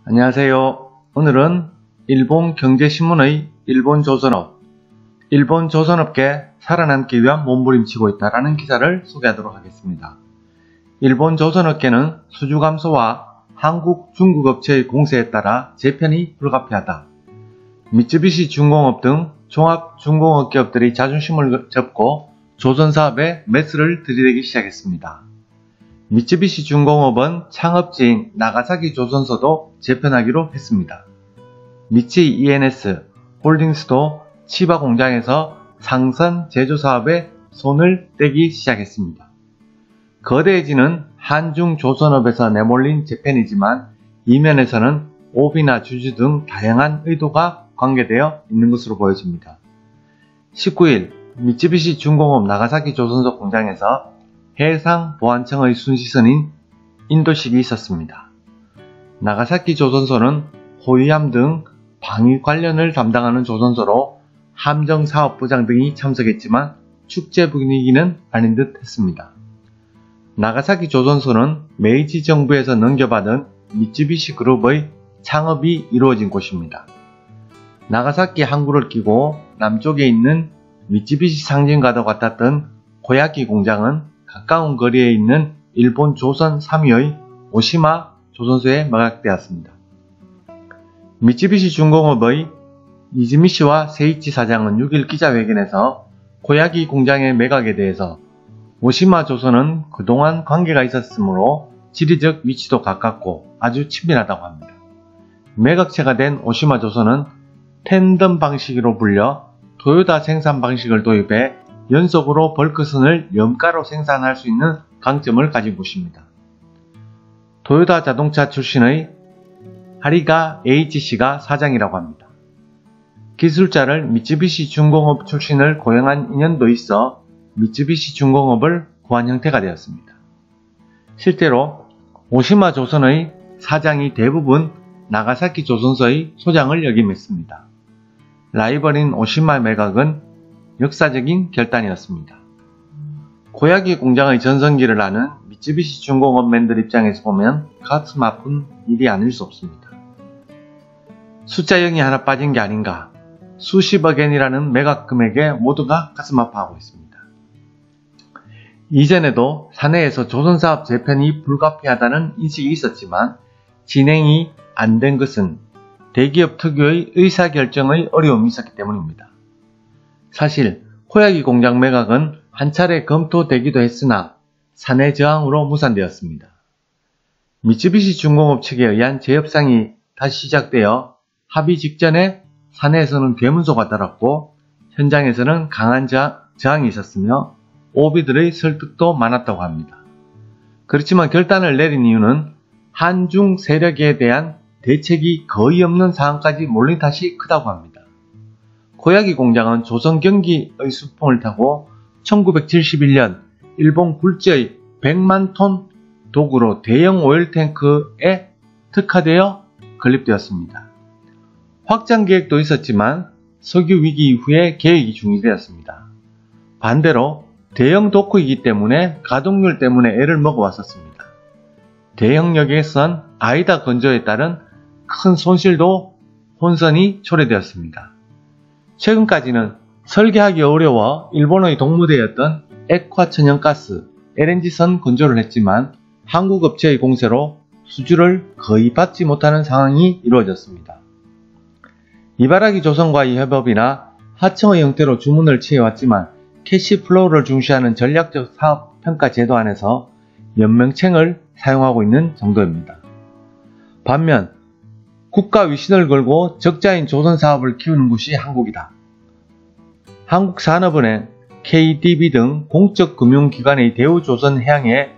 안녕하세요. 오늘은 일본 경제신문의 일본 조선업, 일본 조선업계 살아남기 위한 몸부림치고 있다라는 기사를 소개하도록 하겠습니다. 일본 조선업계는 수주 감소와 한국, 중국 업체의 공세에 따라 재편이 불가피하다. 미쯔비시 중공업 등 종합 중공업 기업들이 자존심을 접고 조선사업에 매수를 들이대기 시작했습니다. 미쯔비시 중공업은 창업지인 나가사키 조선소도 재편하기로 했습니다. 미치 E&S 홀딩스도 치바 공장에서 상선 제조 사업에 손을 떼기 시작했습니다. 거대해지는 한중 조선업에서 내몰린 재편이지만 이면에서는 오비나 주주 등 다양한 의도가 관계되어 있는 것으로 보여집니다. 19일 미쯔비시 중공업 나가사키 조선소 공장에서 해상보안청의 순시선인 인도식이 있었습니다. 나가사키 조선소는 호위함 등 방위 관련을 담당하는 조선소로 함정사업부장 등이 참석했지만 축제 분위기는 아닌 듯 했습니다. 나가사키 조선소는 메이지 정부에서 넘겨받은 미쯔비시 그룹의 창업이 이루어진 곳입니다. 나가사키 항구를 끼고 남쪽에 있는 미쯔비시 상징과도 같았던 고야키 공장은 가까운 거리에 있는 일본 조선 3위의 오시마 조선소에 매각되었습니다. 미쯔비시 중공업의 이즈미시와 세이치 사장은 6일 기자회견에서 고야키 공장의 매각에 대해서 오시마 조선은 그동안 관계가 있었으므로 지리적 위치도 가깝고 아주 친밀하다고 합니다. 매각체가 된 오시마 조선은 텐덤 방식으로 불려 토요타 생산 방식을 도입해 연속으로 벌크선을 염가로 생산할 수 있는 강점을 가진 곳입니다. 토요타 자동차 출신의 하리가 H씨가 사장이라고 합니다. 기술자를 미쯔비시 중공업 출신을 고용한 인연도 있어 미쯔비시 중공업을 구한 형태가 되었습니다. 실제로 오시마 조선의 사장이 대부분 나가사키 조선소의 소장을 역임했습니다. 라이벌인 오시마 매각은 역사적인 결단이었습니다. 고야키 공장의 전성기를 아는 미쯔비시 중공업맨들 입장에서 보면 가슴 아픈 일이 아닐 수 없습니다. 숫자 0이 하나 빠진 게 아닌가, 수십억 엔이라는 매각 금액에 모두가 가슴 아파하고 있습니다. 이전에도 사내에서 조선사업 재편이 불가피하다는 인식이 있었지만 진행이 안 된 것은 대기업 특유의 의사결정의 어려움이 있었기 때문입니다. 사실 고야키 공장 매각은 한 차례 검토되기도 했으나 사내 저항으로 무산되었습니다. 미쯔비시 중공업 측에 의한 재협상이 다시 시작되어 합의 직전에 사내에서는 괴문소가 달았고 현장에서는 강한 저항이 있었으며 오비들의 설득도 많았다고 합니다. 그렇지만 결단을 내린 이유는 한중 세력에 대한 대책이 거의 없는 상황까지 몰린 탓이 크다고 합니다. 고야키 공장은 조선 경기의 수풍을 타고 1971년 일본 굴지의 100만 톤 도구로 대형 오일 탱크에 특화되어 건립되었습니다. 확장 계획도 있었지만 석유 위기 이후에 계획이 중지되었습니다. 반대로 대형 도크이기 때문에 가동률 때문에 애를 먹어왔었습니다. 대형역에선 아이다 건조에 따른 큰 손실도 혼선이 초래되었습니다. 최근까지는 설계하기 어려워 일본의 동무대였던 액화천연가스, LNG선 건조를 했지만 한국 업체의 공세로 수주를 거의 받지 못하는 상황이 이루어졌습니다. 이바라기 조선과의 협업이나 하청의 형태로 주문을 취해왔지만 캐시플로우를 중시하는 전략적 사업 평가 제도 안에서 연명책을 사용하고 있는 정도입니다. 반면 국가 위신을 걸고 적자인 조선 사업을 키우는 곳이 한국이다. 한국산업은행, KDB 등 공적 금융기관의 대우조선해양에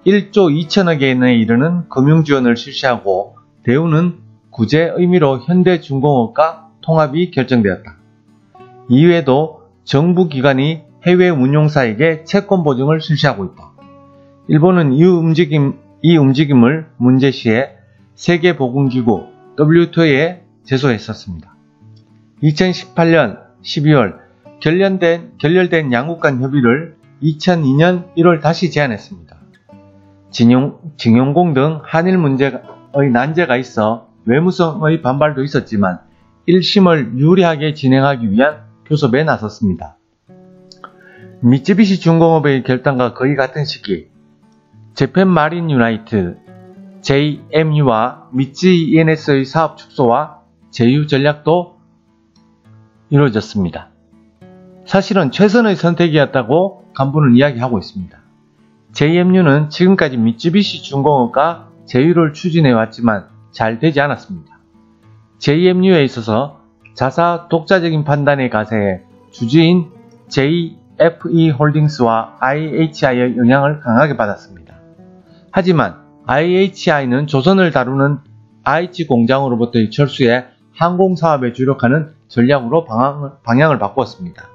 1조 2천억 엔에 이르는 금융지원을 실시하고 대우는 구제 의미로 현대중공업과 통합이 결정되었다. 이외에도 정부기관이 해외 운용사에게 채권 보증을 실시하고 있다. 일본은 이 움직임을 문제시해 세계보건기구 WTO에 제소했었습니다. 2018년 12월 결렬된 양국 간 협의를 2002년 1월 다시 제안했습니다. 징용공 등 한일 문제의 난제가 있어 외무성의 반발도 있었지만 1심을 유리하게 진행하기 위한 교섭에 나섰습니다. 미쯔비시 중공업의 결단과 거의 같은 시기 재팬 마린 유나이트 JMU와 미쯔이 E&S의 사업 축소와 제휴 전략도 이루어졌습니다. 사실은 최선의 선택이었다고 간부는 이야기하고 있습니다. JMU는 지금까지 미쯔비시 중공업과 제휴를 추진해왔지만 잘 되지 않았습니다. JMU에 있어서 자사 독자적인 판단의 가세에 주주인 JFE 홀딩스와 IHI의 영향을 강하게 받았습니다. 하지만 IHI는 조선을 다루는 aichi 공장으로부터의 철수에 항공사업에 주력하는 전략으로 방향을 바꾸었습니다.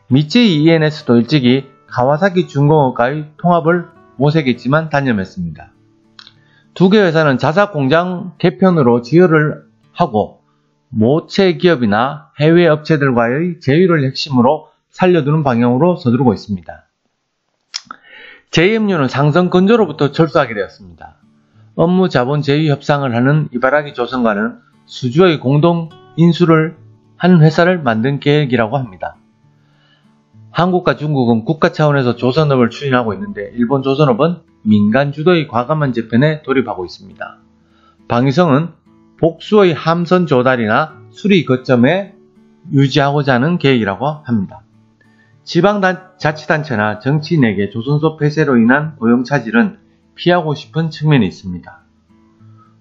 미쯔이 E&S도 일찍이 가와사키 중공업과의 통합을 모색했지만 단념했습니다. 두 개 회사는 자사 공장 개편으로 지혈을 하고 모체 기업이나 해외 업체들과의 제휴를 핵심으로 살려두는 방향으로 서두르고 있습니다. JMU는 상선 건조로부터 철수하게 되었습니다. 업무 자본 제휴 협상을 하는 이바라기 조선과는 수주의 공동 인수를 하는 회사를 만든 계획이라고 합니다. 한국과 중국은 국가 차원에서 조선업을 추진하고 있는데 일본 조선업은 민간 주도의 과감한 재편에 돌입하고 있습니다. 방위성은 복수의 함선 조달이나 수리 거점에 유지하고자 하는 계획이라고 합니다. 지방자치단체나 정치인에게 조선소 폐쇄로 인한 고용차질은 피하고 싶은 측면이 있습니다.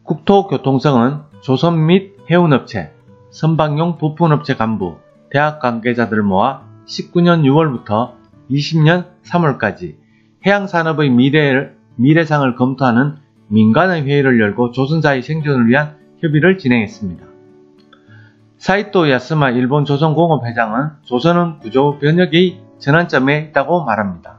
국토교통성은 조선 및 해운업체, 선박용 부품업체 간부, 대학 관계자들을 모아 19년 6월부터 20년 3월까지 해양산업의 미래상을 검토하는 민간의 회의를 열고 조선사의 생존을 위한 협의를 진행했습니다. 사이토 야스마 일본 조선공업 회장은 조선은 구조 변혁의 전환점에 있다고 말합니다.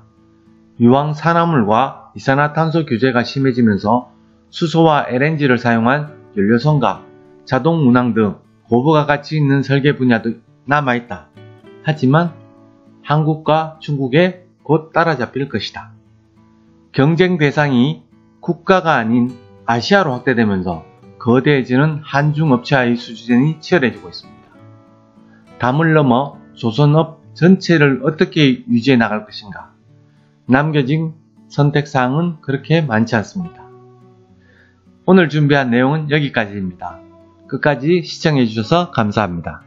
유황 산화물과 이산화탄소 규제가 심해지면서 수소와 LNG를 사용한 연료선박, 자동 운항 등 고부가 가치 있는 설계 분야도 남아있다. 하지만 한국과 중국에 곧 따라잡힐 것이다. 경쟁 대상이 국가가 아닌 아시아로 확대되면서 거대해지는 한중 업체와의 수주전이 치열해지고 있습니다. 담을 넘어 조선업 전체를 어떻게 유지해 나갈 것인가? 남겨진 선택사항은 그렇게 많지 않습니다. 오늘 준비한 내용은 여기까지입니다. 끝까지 시청해 주셔서 감사합니다.